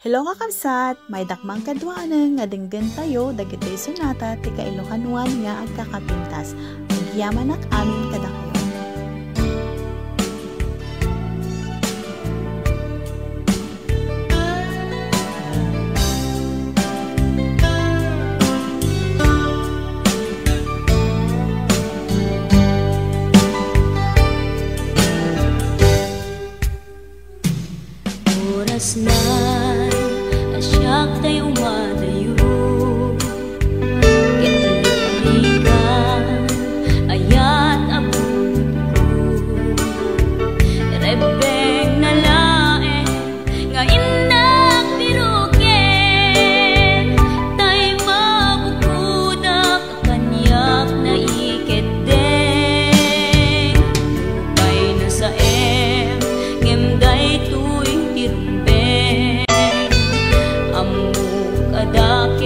Hello nga kabsat, may dakmang kadwanan nga denggan tayo dagitoy sonata ti Kailohanuan nga agkakapintas. Nagyaman ak amin kadakyo. Oras na asyak tayo madayo, kitiligan ayat abot ko, rebeng na lae nga indak piruken, tay mabukudak kanyak na iketdeng, lupay na sa ngem day tuy tirumbe amuk adak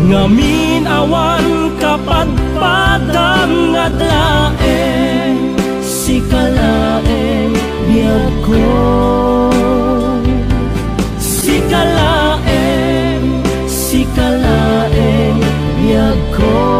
ngamin awan kapadpadang nga daeng si kalaeng biyag ko. Si kalaeng biyag ko.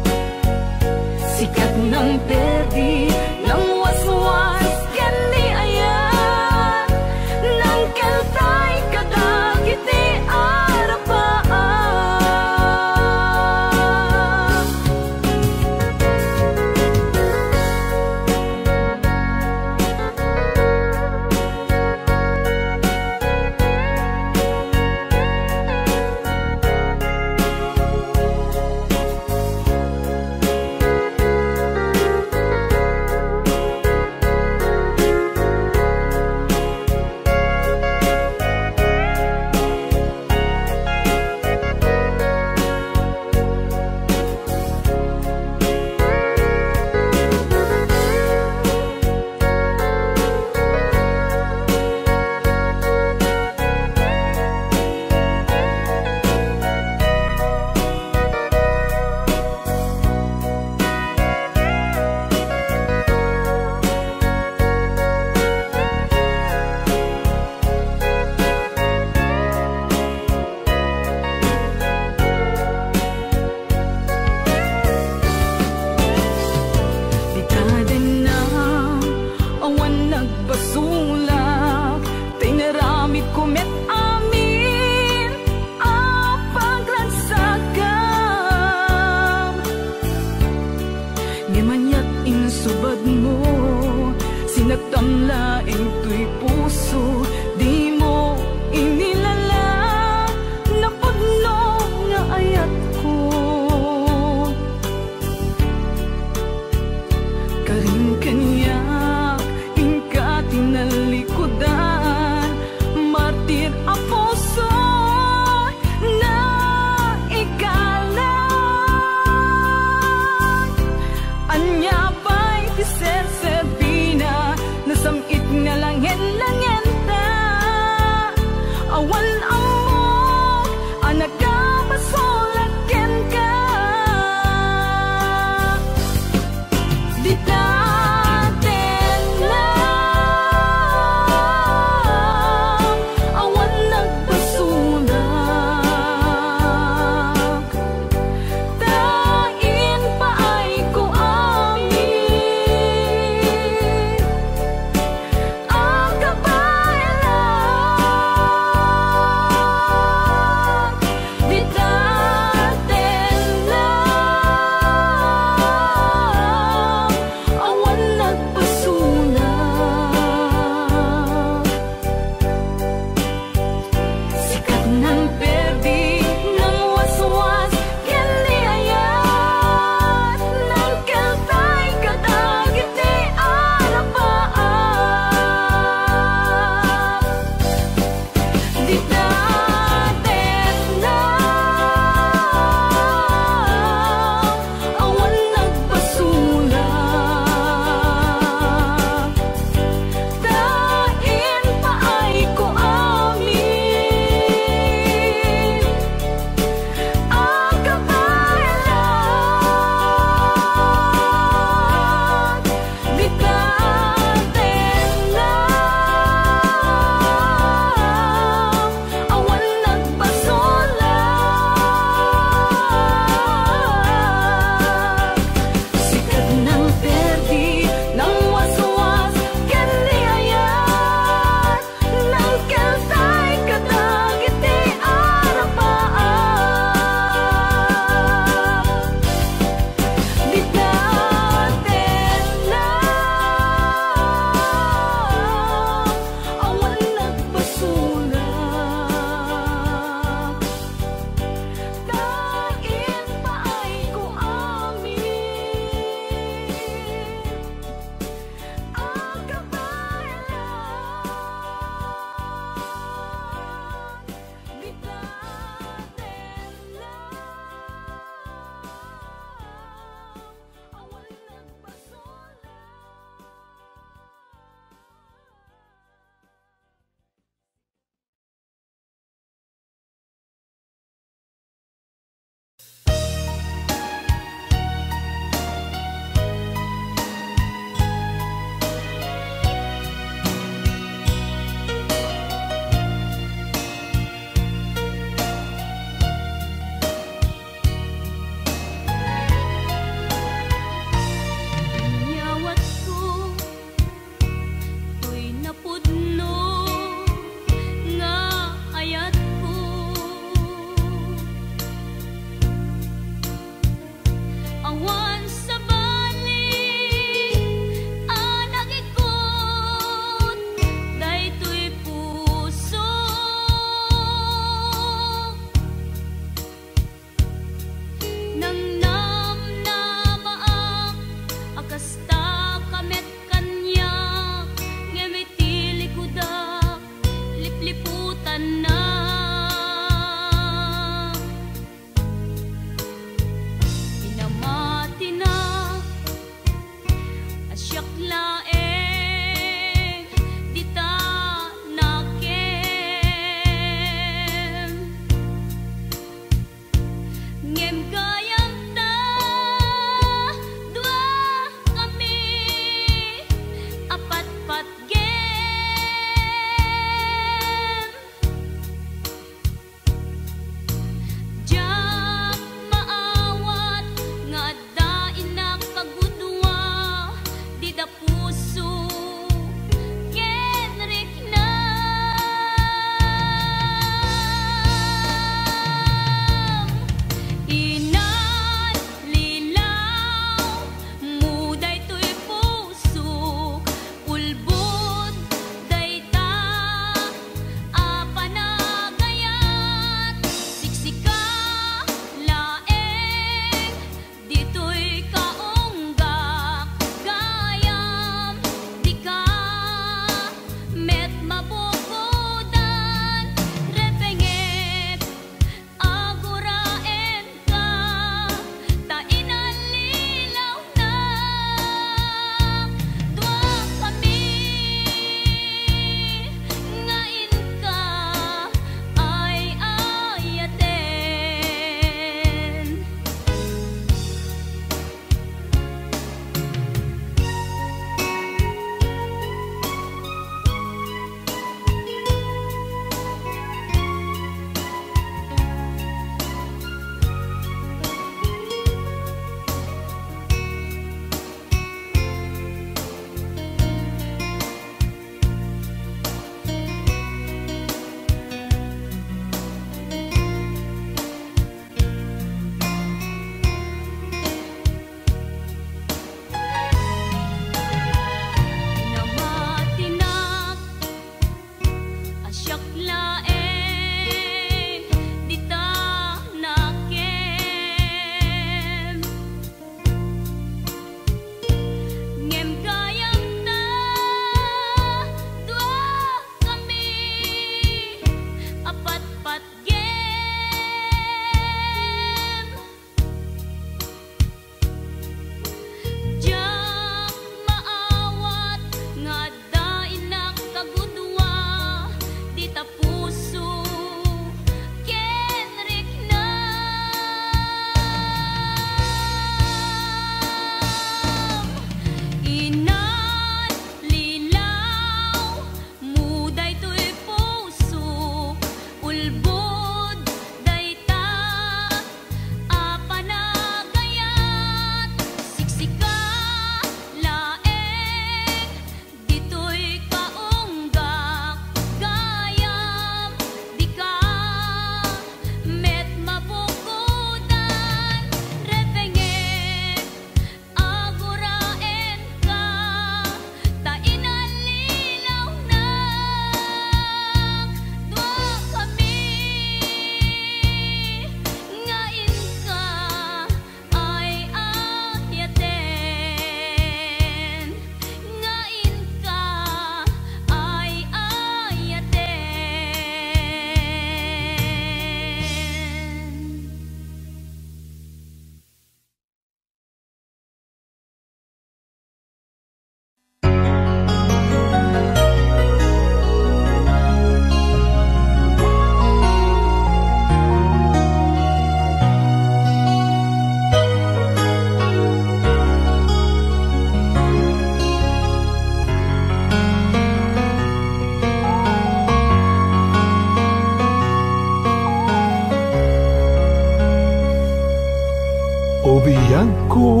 biyag ko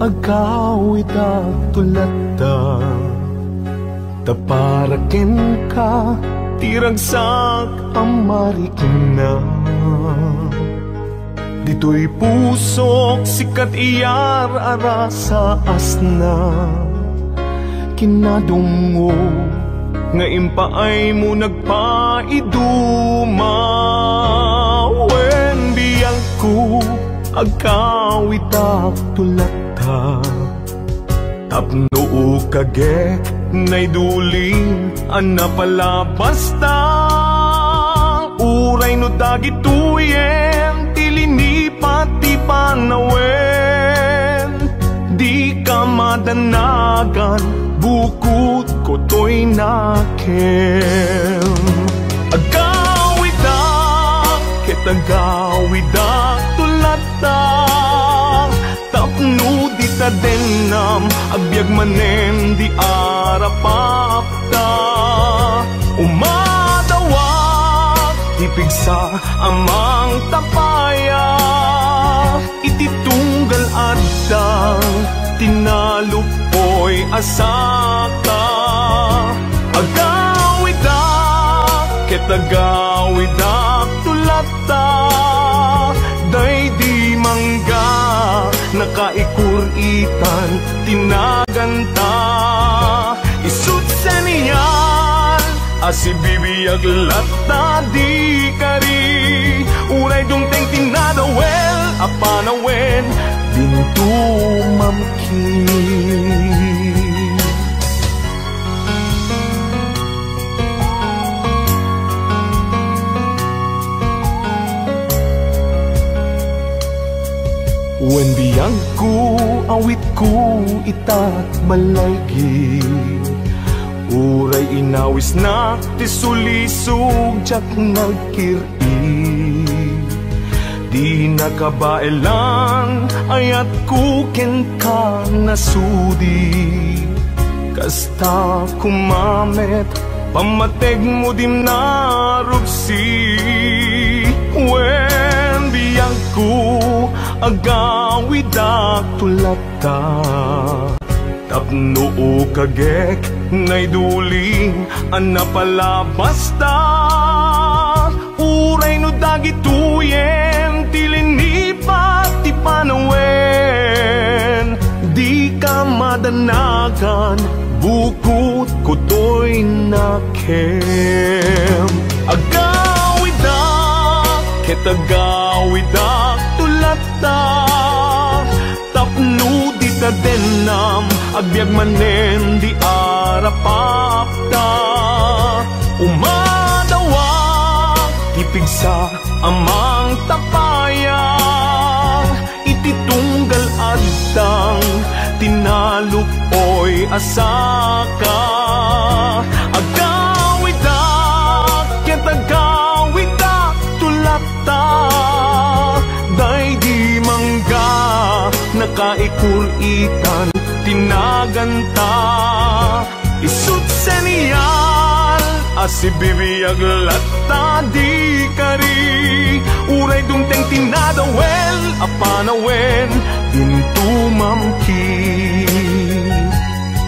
agawid at tulata, taparaken ka tiragsak amarikin na. Dito'y pusok sikat iyar ara sa asna, kinadungo nga impaay mo nagpaiduma. Wen biyag ko agawid at tulata, tapno kagek nay duling ana pala basta. Uray no dagituyen tilini pati panawen, di ka madanagan bukod ko to'y nakem. Agawida ket agawida tulata, tapno di ta denam agbyag manen di arapapta. Umadawak tipigsa amang tapaya, ititunggal adang tinalupoy asaka. Agawida ket agawida tulata, day di mangga nakaikuritan tinaganta. Isut sa niyan asibibiyag lata di kari, uray dungteng tinadawel apanawen dintu mamkin. Wen biyag ko awit ko itat malaygi, uray inawis na tisulisog jak nagkiri. Di nakabaelan ayat ko ken ka nasudi, kasta kumamet pamateg mo dim narupsi. Wen biyag ko agawid at tulata, tapno kagek nay duling ana pala basta. Uray no dagituyen tilini pati panawen, di ka madanagan bukod ko to'y nakem. Agawida ket agawida tulata, tapno di ta denam agbyag manen di arapapta. Umadawak tipigsa amang tapaya, ititunggal adang tinalupoy asaka. Agawida ket agawida tulata, day di mangga nakaikuritan tinaganta. Isut sa niyal asibibiyag lata di kari, uray dungteng tinadawel apanawen dintu mamkin.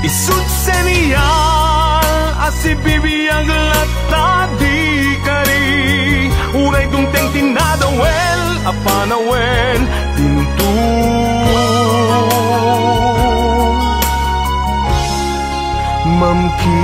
Isut sa niyal asibibiyag lata di kari, uray dungteng tinadawel apanawen dintu mamkin.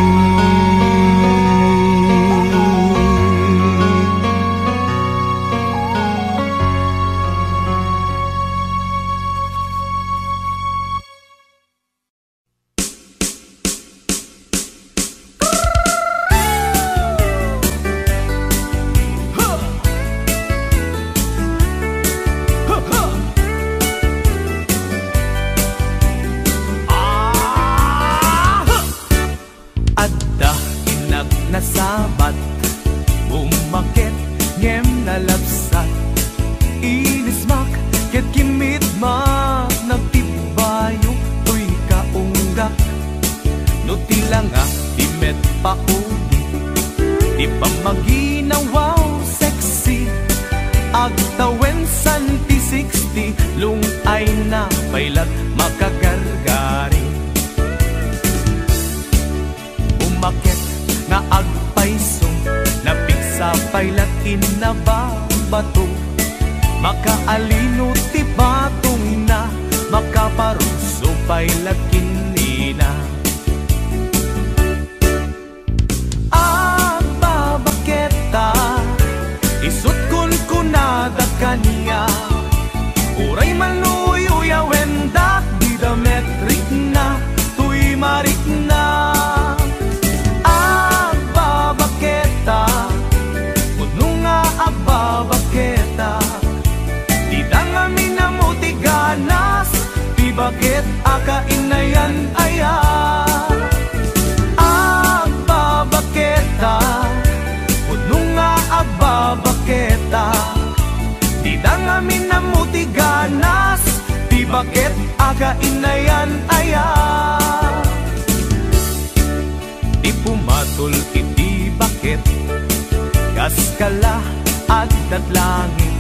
Nasabat, umakit, ngem nalapsat, inismak, ket kimitmak, nagtibayo, tuy kaungga. No tilanga, timet paudi, di pa maginawaw sexy, agtawen santis 1960 lungay na pailat makagargari. Umakit nga agpaisong napigsa pailat inababato. Makaalino ti batong na makaparuso pailat kinina. Agbabaketa isut kun kunada kanya. Uray maluyo wendak di dametrik na tuy marik na. Agbabaketa kuno nga agbabaketa di dangami na muti ganas di bakit akainayan aya. Agbabaketa kuno nga agbabaketa di dangami na muti ganas di bakit akainayan aya. Di pumatol iti bakit gas kala agdat langit.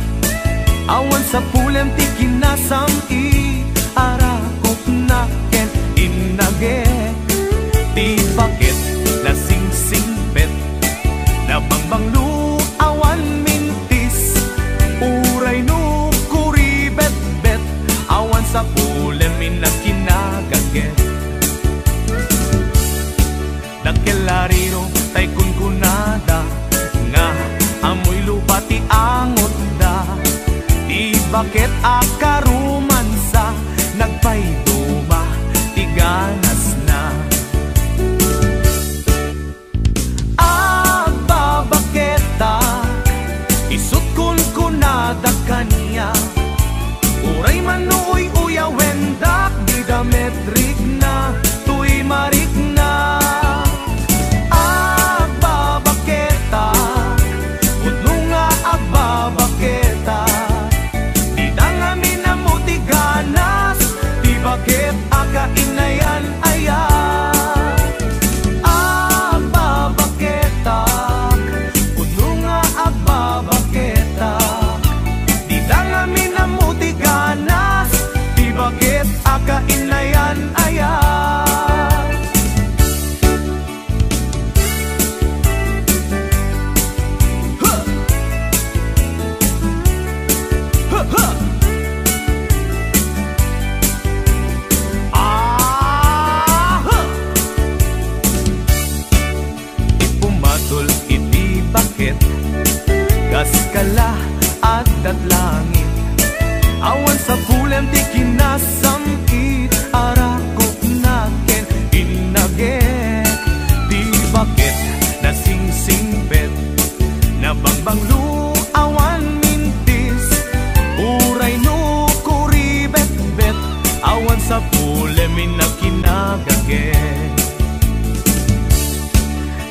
Awan sa pulem ti kinasam i arakop na ken inage. Di bakit na sing-singpet na bangbanglu awan mintis. Uray no kuribet-bet awan sa pulem inakinagaget. Nagkelariro tay kunkunada nga amoy lupa ti angot da. Di bakit akarumansa nagpayduma ti ganas na. Agbabaketa isut kun kunada kanya. Uray manuoy uya wendak di dametrik na tuy marik na. Agbabaketa kuno nga agbabaketa di dangami na muti ganas di bakit akainayan aya. Agbabaketa kuno nga agbabaketa di dangami na muti ganas di bakit akainayan aya. Ipumatol iti bakit gas kala agdat langit. Awan sa pulem ti kinasam it arakop na ken inage. Di bakit na sing-singpet na bangbanglu awan mintis. Uray no kuribet-bet awan sa pulem inakinagaget.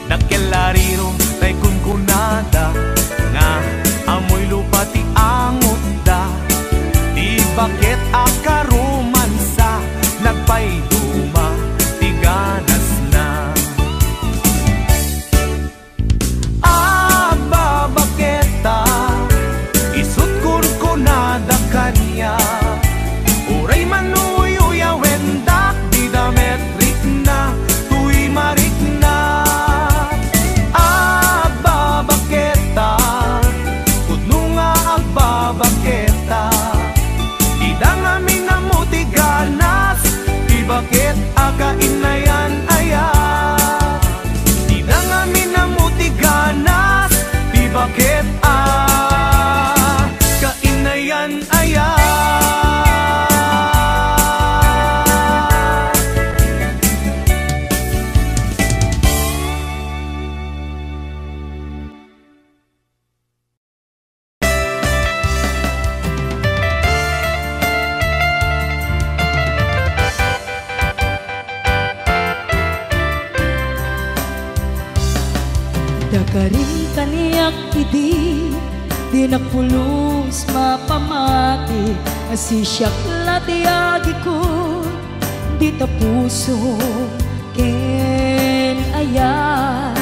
Nagkelariro tay kunkunada nga amoy lupa ti angot da. Di bakit akarumansa nagpayduma ti ganas na. Agbabaketa isut kun kunada kanya. Uray manuy uya wendak di dametrik na tuy marik na. Agbabaketa kuno nga agbabaketa di dangami na muti ganas di bakit akainayan aya. Di dangami na muti ganas di bakit akainayan aya. Dakaring kaniyak idi di napulos mapamati. Asisyak latiagi ko di tapuso ken ayan.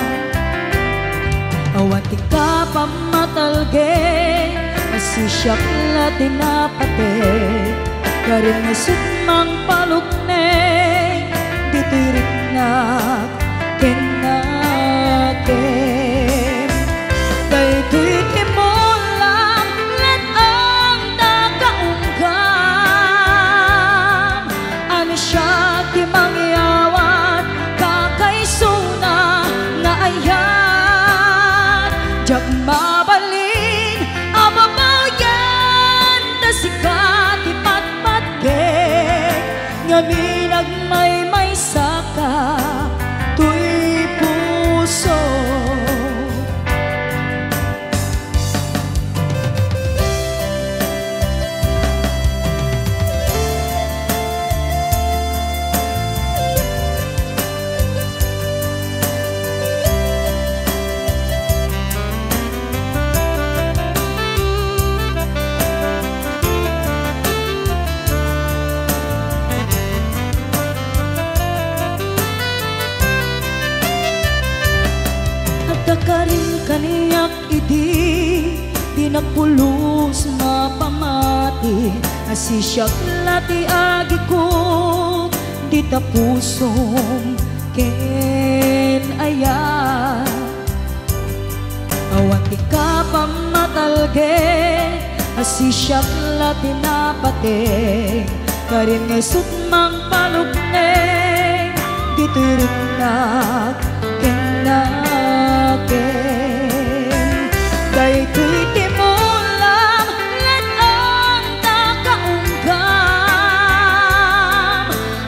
Awan ti ka pamatalge asisyak la tinapate karin ngasut mang palukne ditirik na kenaken daytoy timulang let ang tagaunggan ano siya ti mangyawat kakaisuna nga ayan jak mabalin ababayan ta sikat ipatpatgek nga minagmay saka tuy puso karin kaniyak idi di nagpulos mapamati asisyak lati agi ko di tapusom ken aya awan ti ka pamatalge asisyak lati napate karin ngesut mang palugne di tiriknak kenak daytoy timulang let ang nakaunggam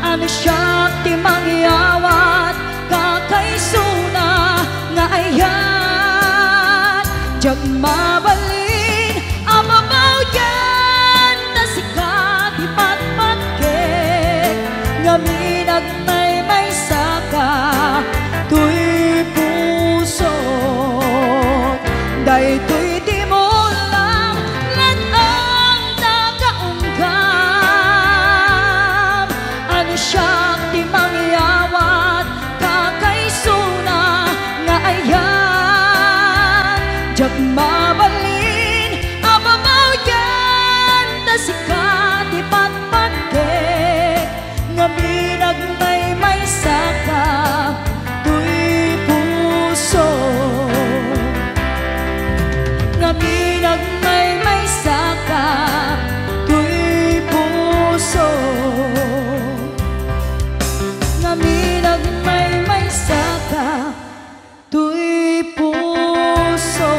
ano siya ti mangyawat kakaisuna nga ayan jak mabalin ababayan ta sikat ipatpatgek nga minagmay saka tuy puso daytoy timulang let ang nakaunggam ano siya ti mangyawat kakaisuna nga ayan jak mabalin ababayan ta sikat ipatpatgek nga minagmay saka tuy puso nga minagmay saka tuy puso nga minagmay saka tuy puso.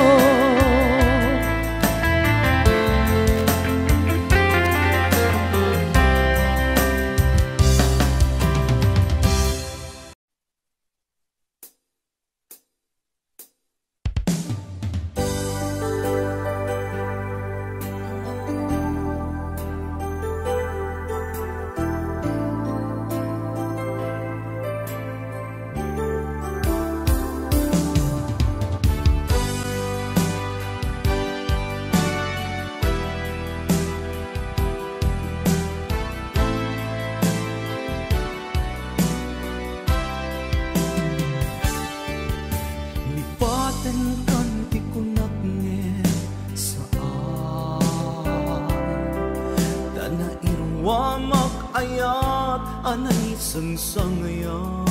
Ayat anay sangsangayan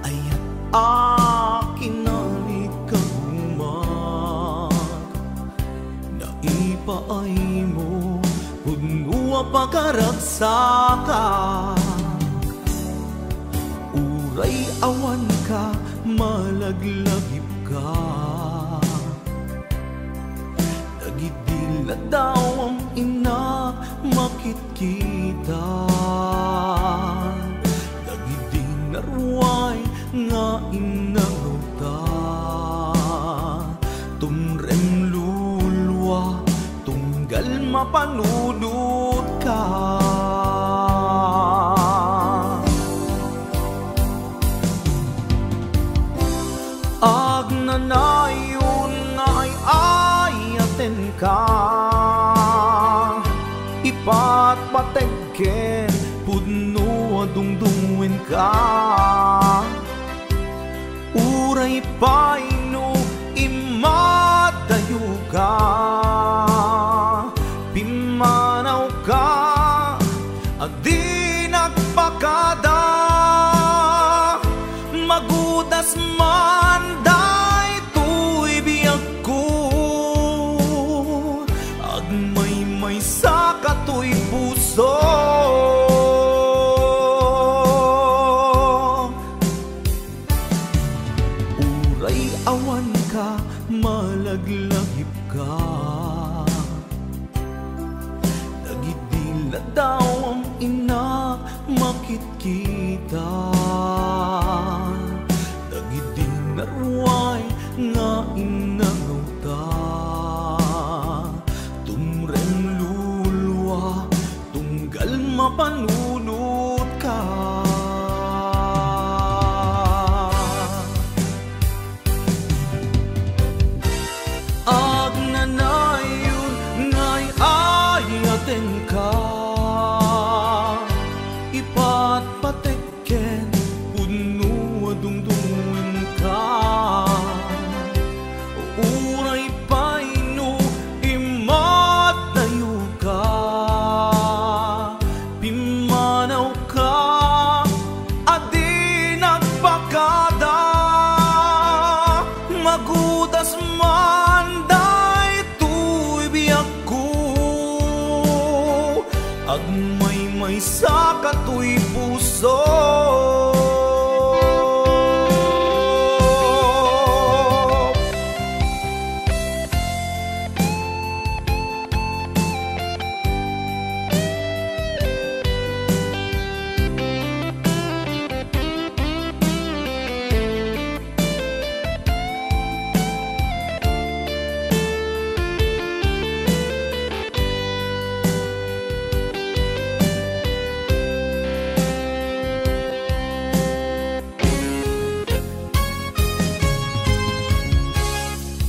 ayat akin na ikagumat naipaay mo punua pagkaragsaka uray awan ka malaglagip ka nagidila daw ang ina makit kita dagiding narway nga inangota tumrem lulwa tunggal mapanudot ka agnanayon nga ay ayaten ka ipatpatagken pudno adungdungwen ka uray paino imadayo ka sakit kita dagit din naruay nga inagaw ta tumrem lulwa tunggal mapanunod ka ag nanayon ngay ayaten ka ipatpatekken puno dungdungin ka uray paino imat tayo ka pimanaw ka adi nagpakada magudas man day tuy biyak ko agmay sa katoy puso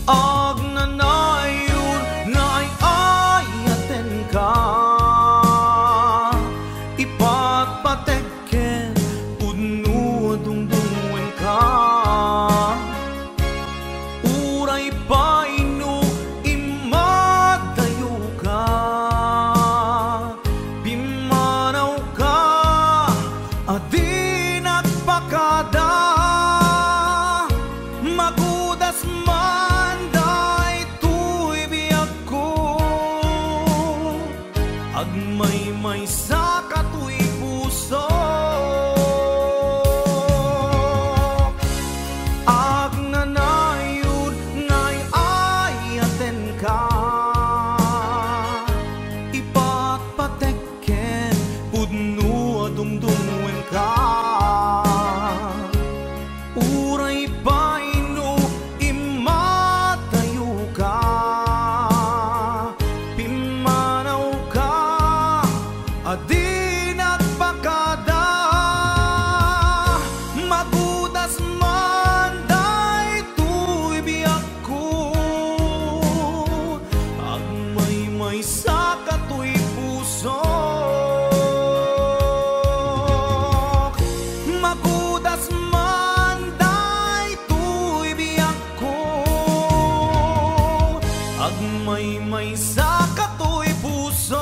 ag nanayon ngay ayaten ka ipatpatekken puno dungdungin ka uray paino imatayo ka pimanaw ka adi nagpakada magudas man day tuy biyak ko agmay sa katoy puso ag nanayon ngay ayaten ka ipatpatekken puno dungdungin ka uray paino imatayo ka pimanaw ka adi nagpakada magudas man day tuy biyak ko agmay sa katoy puso magudas man day tuy biyak ko agmay sa katoy puso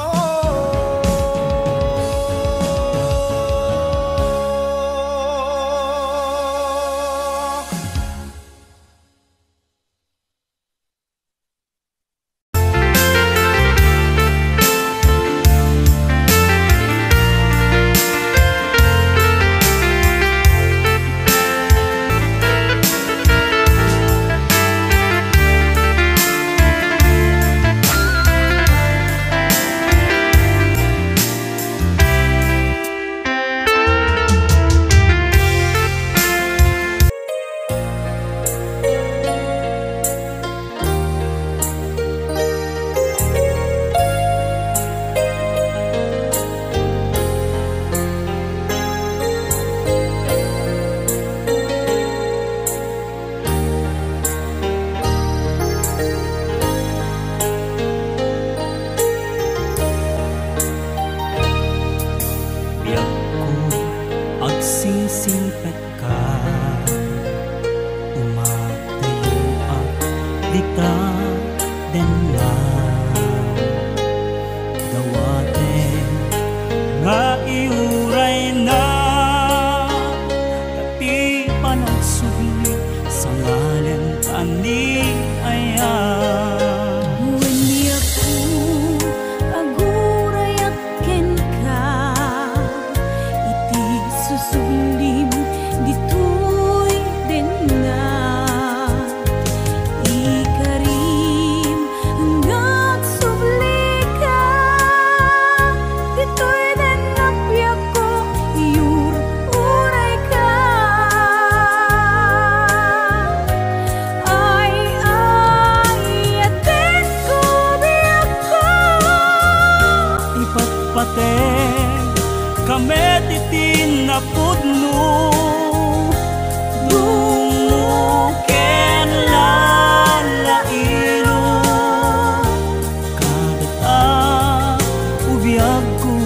pateng kami titin na pudno dumuken lalairo kadata ubiyag ko.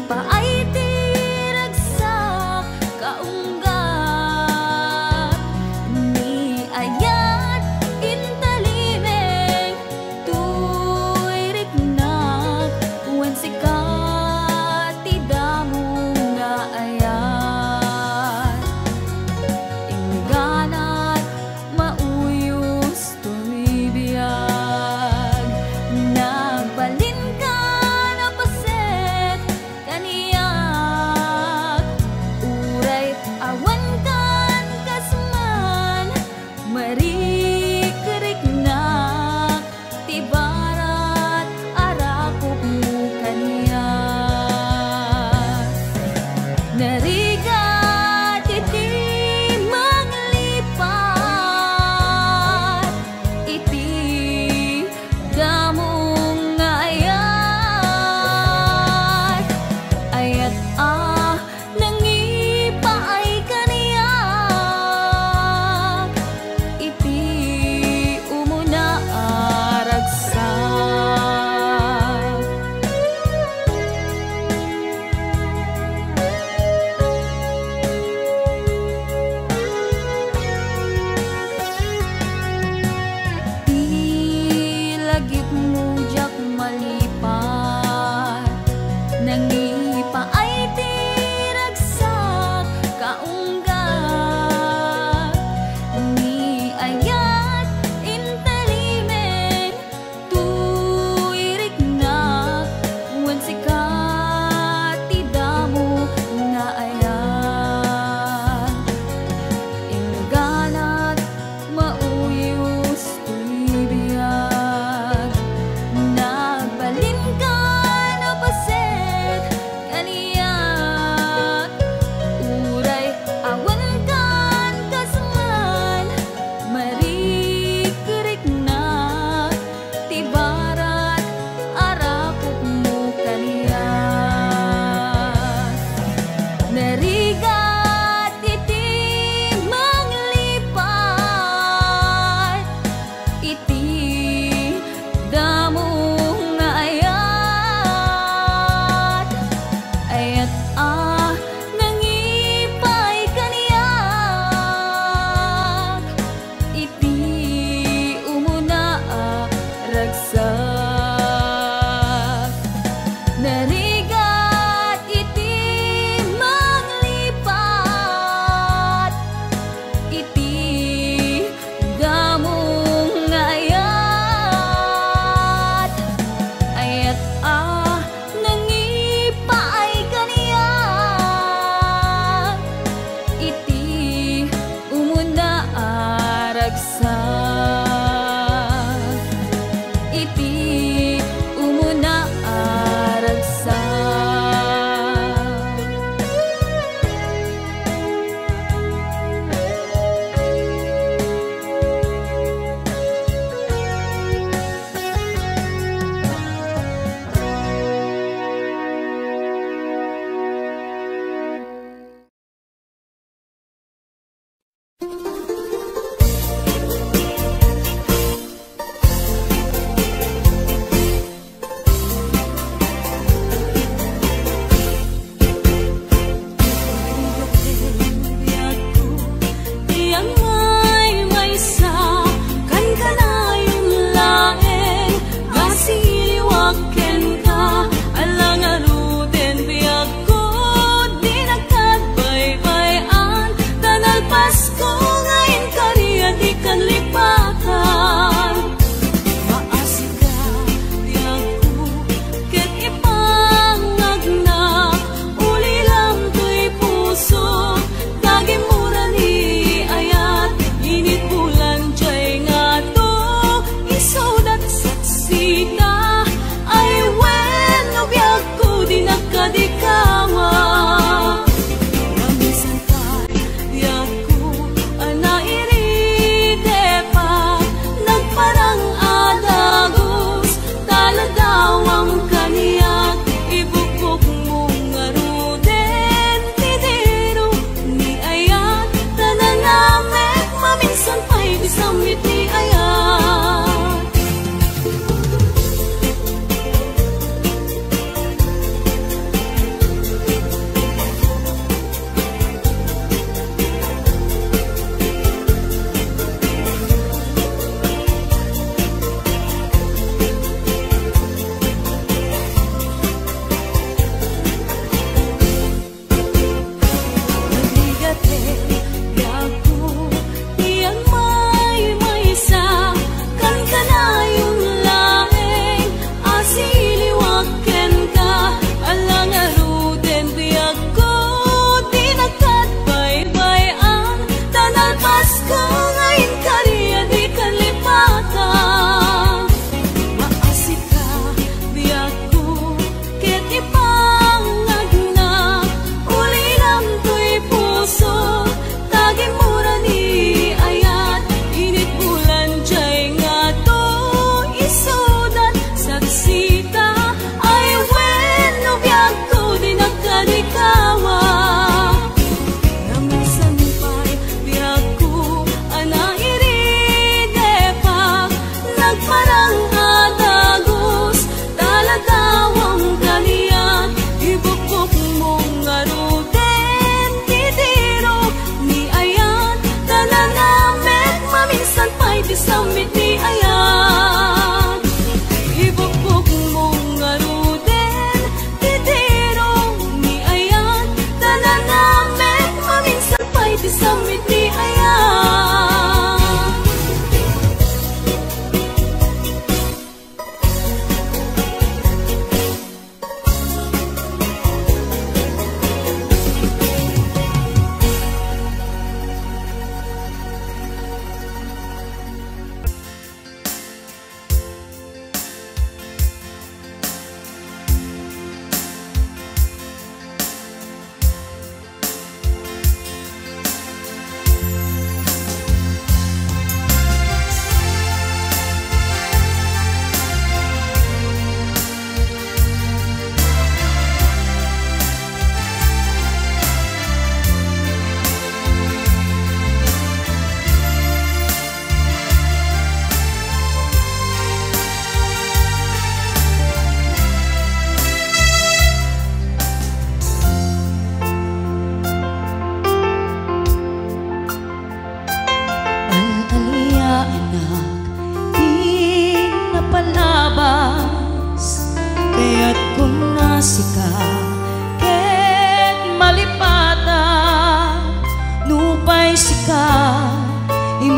paay tiragsak kaunggat ni ayat intalimeng tuy riknak wen sikat tidamo nga ayat ingganat mauyos tuy biyag nagbalin ka na paset kaniyak uray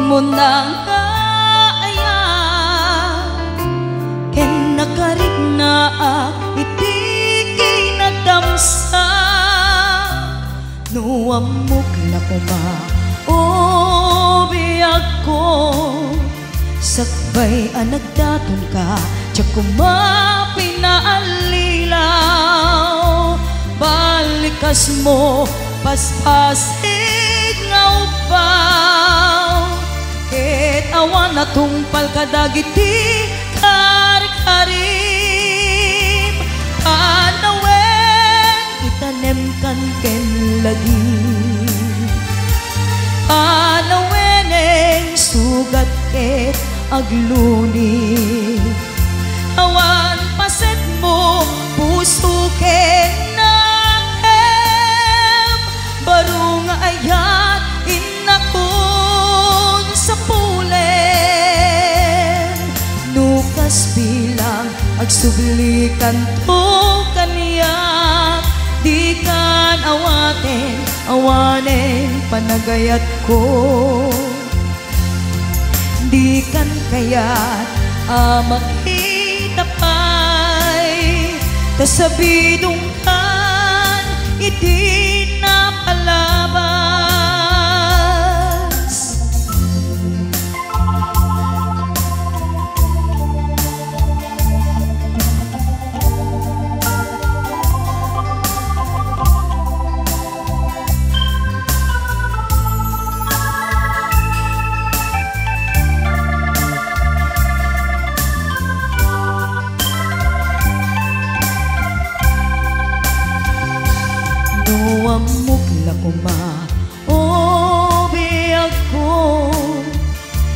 mo nang kaaya ken nakarit na iti kinadamsa no amok na kuma o biyag ko sakbay anagdaton ka tiyak kuma pinaalilaw balikas mo paspasig nga upaw ket awan na tungpal kadagiti karik-karim panawen itanem kan ken lagi panaweneng sugat ket agluni awan paset mo puso ken nakem baro nga ayat inakon sa pulen nukas bilang agsublikan to kaniya di kan awanen panagayat ko di kan kayat makita pa'y tasabidong kan iti na palabas amok la kuma o biyag ko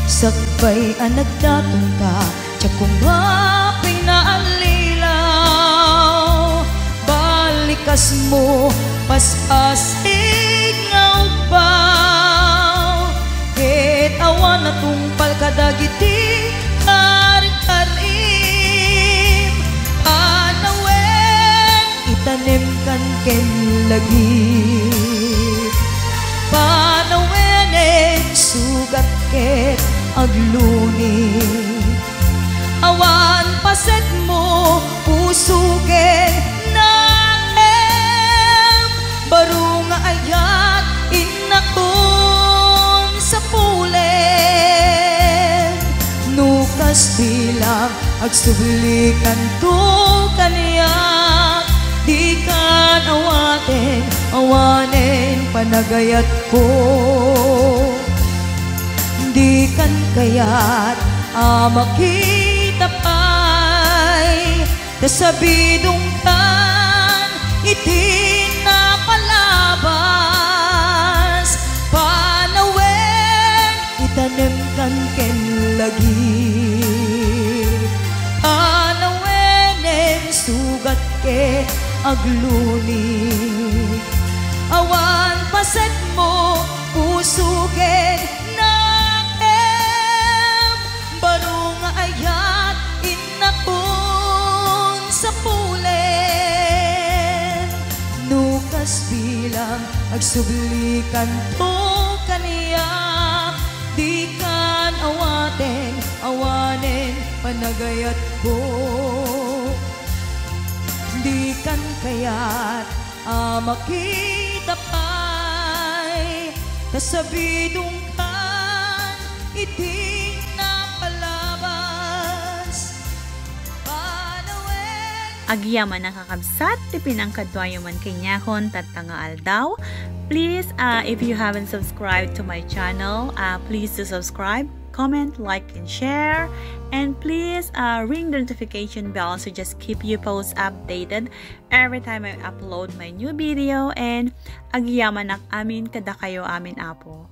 sakbay anagdaton ka tiyak kuma pinaalilaw balikas mo paspasig nga upaw ket awan na tungpal kadagiti karik-karim panawen itanem kan ken lagi panaweneng sugat ket agluni awan paset mo puso ken nakem baro nga ayat inakon sa pulen nukas bilang agsublikan to kaniya di kan awanen panagayat ko di kan kayat makita pa'y tasabidong kan iti na palabas panawen itanem kan ken lagi panaweneng sugat ket agluni awan paset mo puso ken nakem baro nga ayat inakon sa pulen nukas bilang agsublikan to kaniya di kan awanen panagayat ko di kan kayat makita pa'y tasabidong kan iti na palabas panawen agyaman nakakabsat ti pinangkadwayo man kanyakon tatanga aldaw. Please if you haven't subscribed to my channel, please to subscribe, comment, like, and share, and please ring the notification bell so just keep you posts updated every time I upload my new video. And agyaman amin kada kayo amin apo.